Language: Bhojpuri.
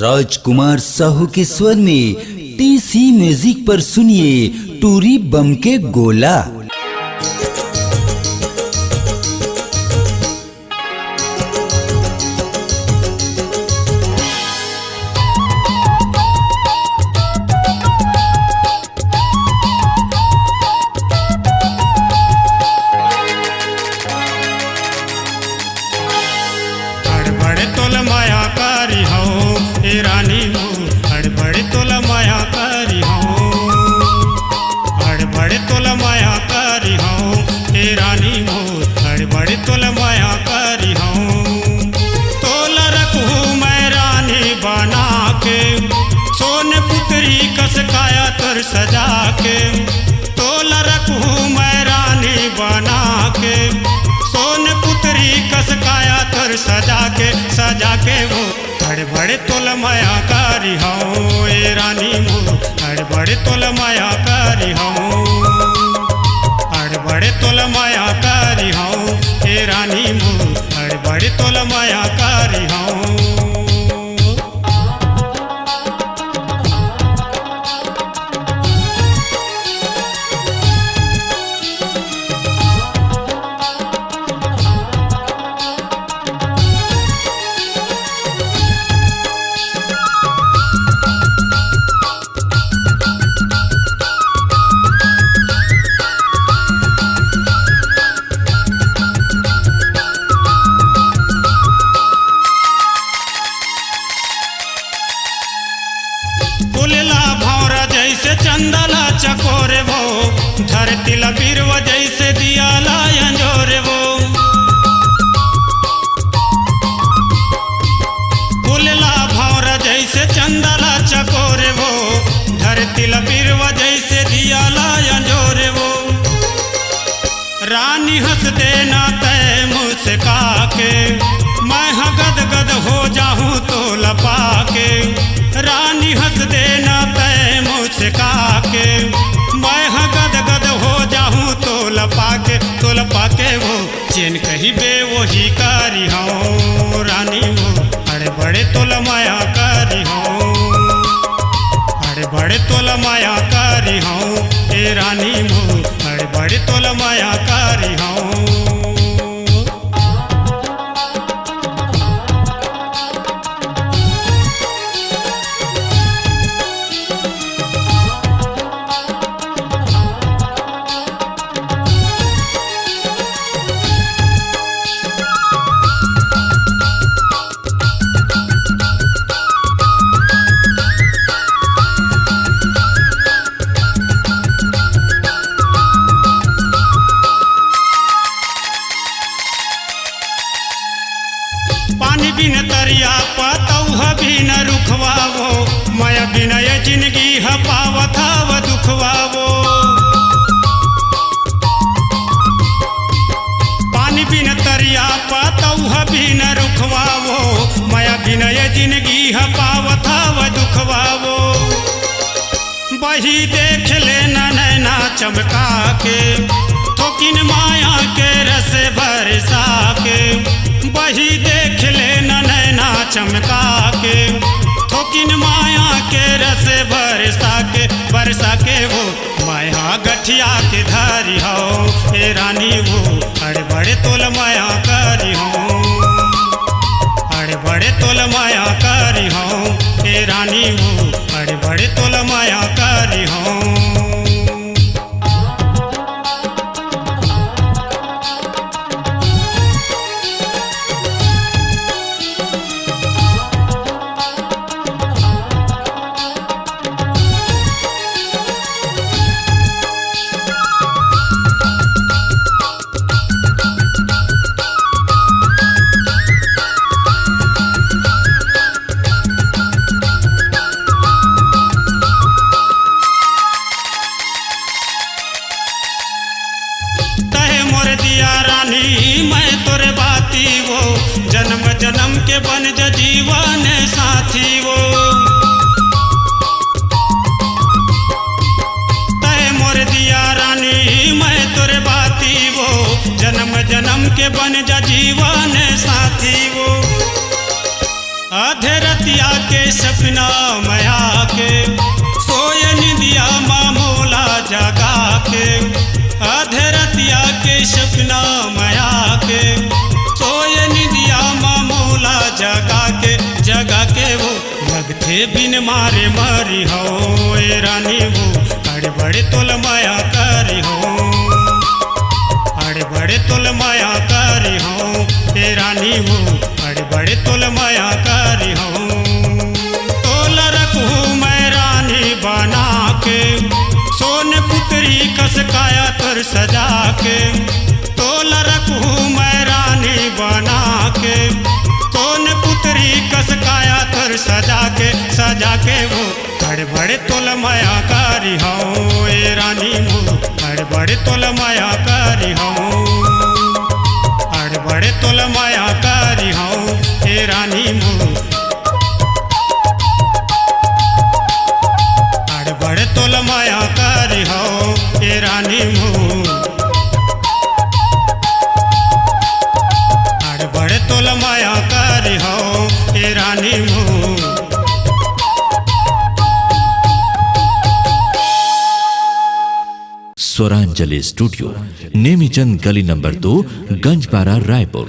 राजकुमार साहू के स्वर में टीसी म्यूजिक पर सुनिए टूरी बम के गोला। हड़बड़े तोल माया कारी हो ए रानी हो, हड़बड़े तोल माया कारी हो, हड़बड़े तोल माया कारी हो ए रानी हो, हड़बड़े तोल माया कारी हो। तोल रखूँ मैं रानी बना के, सोन पुत्री कस काया तुर सजा के। तोल रखूँ मैं रानी बना के, सोन पुत्री कस काया तुर सजा के वो हड़बड़े तोल माया कारी हो ए रानी हो, हड़बड़े तोल माया कारी हो, हड़बड़े तोल माया कारी हो ए रानी हो, हड़बड़े तोल माया कारी हो। फुलला भौरा जैसे चंदला चकोरे वो, धरती लबीरव जैसे दिया लायंजोरे वो। फुलला भौरा जैसे चंदला चकोरे वो, धरती लबीरव जैसे दिया लायंजोरे वो। रानी हंस देना तय मुस्का के, मैं गद गद हो जाऊं तो लपा के। रानी हंस देना तय मुस्का के, मैं गद गद हो जाऊं तो लपा के वो चैन कही बे वही कारी हो रानी हो, हड़बड़े तोल माया कारी हो, हड़बड़े तोल माया कारी हो ए रानी हो, हड़बड़े तोल माया कारी हो। पानी बिन तरिया पातौह बिन रुखवावो, माया बिन ये जिंदगी ह पावत हव दुखवावो। पानी बिन तरिया पातौह बिन रुखवावो, माया बिन ये जिंदगी ह पावत हव दुखवावो। बही देख ले नैना चमका के, थोकिन माया के रस बरसा के। बही देख ले नैना चमका के, थोकिन माया के रस बरसा के वो माया गठिया के धारी हो ए रानी वो, हड़बड़े तोल माया कारी हो, हड़बड़े तोल माया कारी हो ए रानी वो, हड़बड़े तोल माया कारी हो। मैं तोरे बाती वो, जन्म जन्म के बन जा जीवन साथी वो। तय मोर दिया रानी मैं तोरे बाती वो, जन्म जन्म के बन जा जीवन साथी वो। आधे रतिया के सब सपना में आके सोए निंदिया मामोला जगा के आधे रतिया के सपना में आके सोए निंदिया मामोला जगा के वो लगते बिन मारे मरी हो ए रानी वो अड़े बड़े तोल माया करी हो अड़े बड़े तोल माया करी हो ए रानी वो अड़े बड़े तोल माया करी हो तोल रखू मैं रानी बना के सोन पुत्री कस काया तर सजा के तोल रखू मैं रानी बना के सोन पुत्री कस काया तर सजा के वो बड़े बड़े तोल माया करी हो ए रानी वो बड़े बड़े तोल माया करी हो अड़े बड़े तोल माया करी हो ए रानी वो अड़े बड़े तोल माया करी हो ए रानी वो अड़े बड़े तोल माया करी हो ए रानी वो स्वरांजलि स्टूडियो, नेमीचंद गली नंबर 2, गंजपारा, रायपुर।